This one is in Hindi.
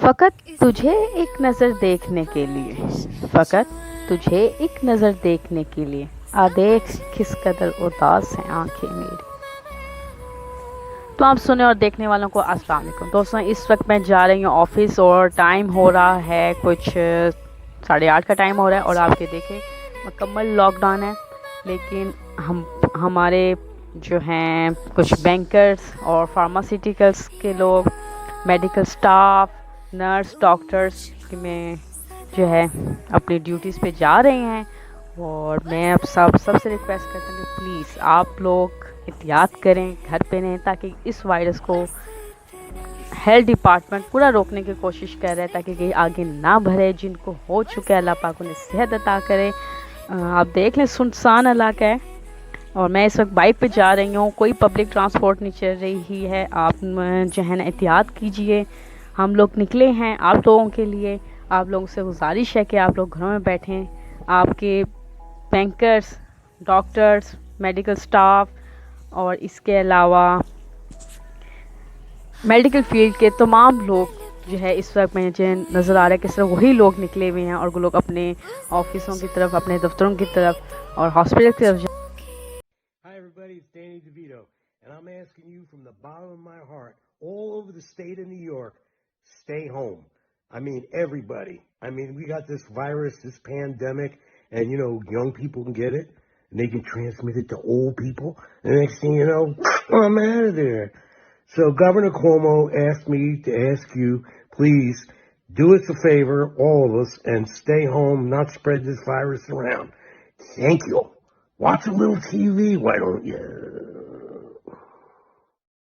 फ़कत तुझे एक नज़र देखने के लिए, फ़कत तुझे एक नज़र देखने के लिए, आ देख किस कदर उदास हैं आंखें मेरी। तो आप सुने और देखने वालों को अस्सलाम वालेकुम दोस्तों। इस वक्त मैं जा रही हूँ ऑफिस और टाइम हो रहा है कुछ 8:30 का टाइम हो रहा है और आपके देखें मुकम्मल लॉकडाउन है। लेकिन हमारे जो हैं कुछ बैंकर्स और फार्मास्यूटिकल्स के लोग, मेडिकल स्टाफ, नर्स, डॉक्टर्स में जो है अपनी ड्यूटीज़ पे जा रहे हैं। और मैं अब सबसे रिक्वेस्ट करती हूँ कि प्लीज़ आप लोग एहतियात करें, घर पे रहें, ताकि इस वायरस को हेल्थ डिपार्टमेंट पूरा रोकने की कोशिश कर रहा है ताकि कहीं आगे ना बढ़े। जिनको हो चुके हैं अल्लाह पाक उन्हें सेहत अता करे। आप देख लें सुनसान इलाका है और मैं इस वक्त बाइक पे जा रही हूँ, कोई पब्लिक ट्रांसपोर्ट नहीं चल रही है। आप जो है ना एहतियात कीजिए। हम लोग निकले हैं आप लोगों के लिए। आप लोगों से गुजारिश है कि आप लोग घरों में बैठें। आपके बैंकर्स, डॉक्टर्स, मेडिकल स्टाफ और इसके अलावा मेडिकल फील्ड के तमाम लोग जो है इस वक्त मुझे नज़र आ रहा है कि सिर्फ वही लोग निकले हुए हैं और वो लोग अपने ऑफिसों की तरफ, अपने दफ्तरों की तरफ और हॉस्पिटल की तरफ। Hi everybody, it's Danny DeVito, and I'm asking you from the bottom of my heart, all over the state of New York, stay home. I mean, everybody. I mean, we got this virus, this pandemic, and young people can get it, and they can transmit it to old people, and the next thing you know, I'm out of there. So Governor Cuomo asked me to ask you, please, do us a favor, all of us, and stay home, not spread this virus around. Thank you. Watch a little TV, why don't you?